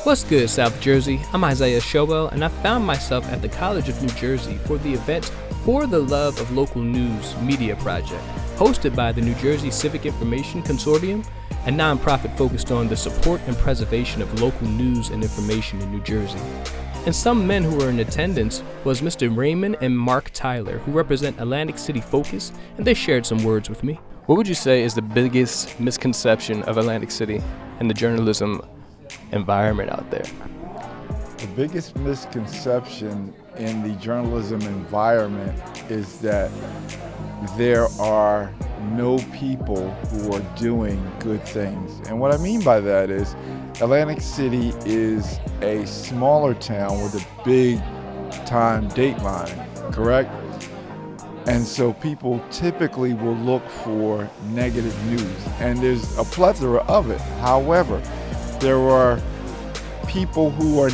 What's good, South Jersey? I'm Isaiah Showell, and I found myself at the College of New Jersey for the event For the Love of Local News Media Project, hosted by the New Jersey Civic Information Consortium, a nonprofit focused on the support and preservation of local news and information in New Jersey. And some men who were in attendance was Mr. Raymond and Mark Tyler, who represent Atlantic City Focus, and they shared some words with me. What would you say is the biggest misconception of Atlantic City and the journalism environment out there? The biggest misconception in the journalism environment is that there are no people who are doing good things. And what I mean by that is Atlantic City is a smaller town with a big time dateline, correct? And so people typically will look for negative news, and there's a plethora of it. However, there are people who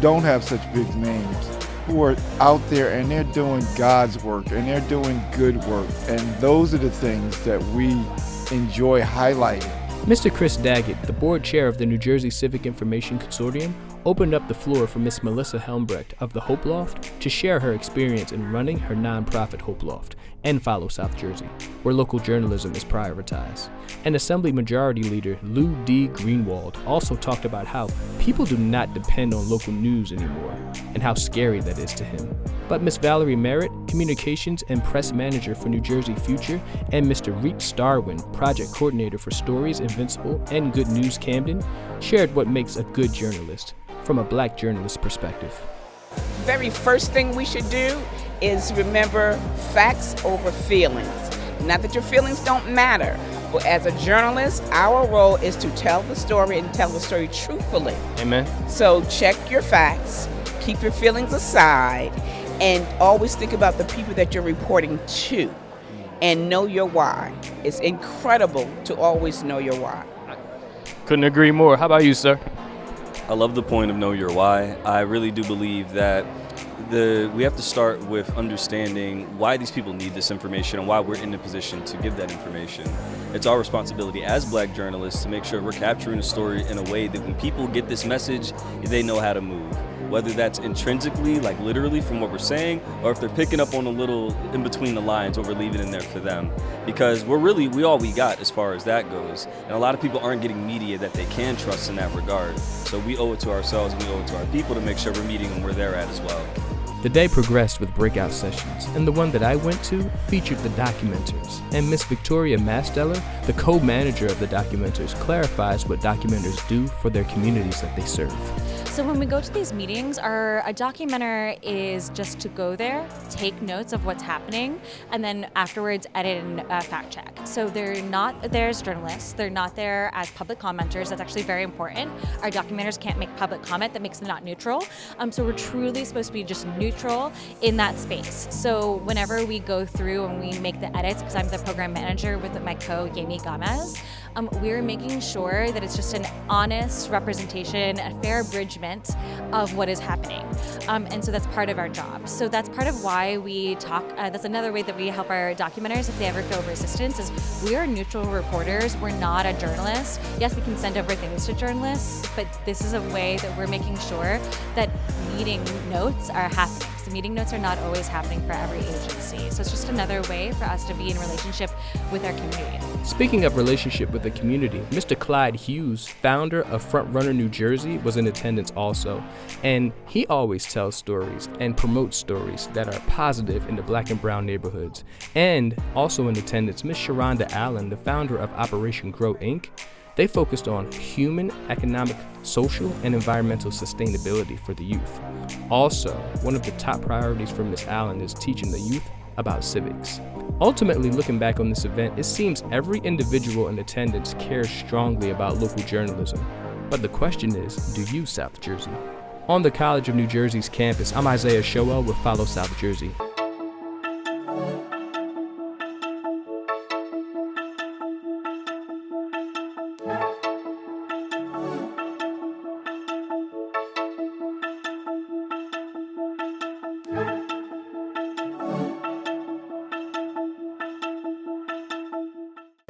don't have such big names, who are out there and they're doing God's work and they're doing good work. And those are the things that we enjoy highlighting. Mr. Chris Daggett, the board chair of the New Jersey Civic Information Consortium, opened up the floor for Miss Melissa Helmbrecht of the Hope Loft to share her experience in running her nonprofit Hope Loft and Follow South Jersey, where local journalism is prioritized. And Assembly Majority Leader Lou D. Greenwald also talked about how people do not depend on local news anymore and how scary that is to him. But Miss Valerie Merritt, Communications and Press Manager for New Jersey Future, and Mr. Reet Starwin, Project Coordinator for Stories Invincible and Good News Camden, shared what makes a good journalist from a black journalist perspective. Very first thing we should do is remember facts over feelings. Not that your feelings don't matter, but as a journalist, our role is to tell the story and tell the story truthfully. Amen. So check your facts, keep your feelings aside, and always think about the people that you're reporting to, and know your why. It's incredible to always know your why. Couldn't agree more. How about you, sir? I love the point of know your why. I really do believe that we have to start with understanding why these people need this information and why we're in a position to give that information. It's our responsibility as black journalists to make sure we're capturing a story in a way that when people get this message, they know how to move. Whether that's intrinsically, like literally from what we're saying, or if they're picking up on a little in between the lines, what we're leaving in there for them. Because we all we got as far as that goes. And a lot of people aren't getting media that they can trust in that regard. So we owe it to ourselves and we owe it to our people to make sure we're meeting them where they're at as well. The day progressed with breakout sessions, and the one that I went to featured the documenters. And Miss Victoria Masteller, the co-manager of the documenters, clarifies what documenters do for their communities that they serve. So when we go to these meetings, a documenter is just to go there, take notes of what's happening, and then afterwards edit and fact check. So they're not there as journalists, they're not there as public commenters. That's actually very important. Our documenters can't make public comment, that makes them not neutral. So we're truly supposed to be just neutral in that space. So whenever we go through and we make the edits, because I'm the program manager with my Yemi Gomez, we're making sure that it's just an honest representation, a fair abridgment of what is happening. And so that's part of our job. So that's part of why we talk, that's another way that we help our documenters if they ever feel resistance, is we are neutral reporters. We're not a journalist. Yes, we can send over things to journalists, but this is a way that we're making sure that meeting notes are happening. So meeting notes are not always happening for every agency. So it's just another way for us to be in relationship with our community. Speaking of relationship with the community, Mr. Clyde Hughes, founder of Frontrunner New Jersey, was in attendance also. And he always tells stories and promotes stories that are positive in the black and brown neighborhoods. And also in attendance, Ms. Sharonda Allen, the founder of Operation Grow Inc., they focused on human, economic, social, and environmental sustainability for the youth. Also, one of the top priorities for Ms. Allen is teaching the youth about civics. Ultimately, looking back on this event, it seems every individual in attendance cares strongly about local journalism. But the question is, do you, South Jersey? On the College of New Jersey's campus, I'm Isaiah Showell with Follow South Jersey.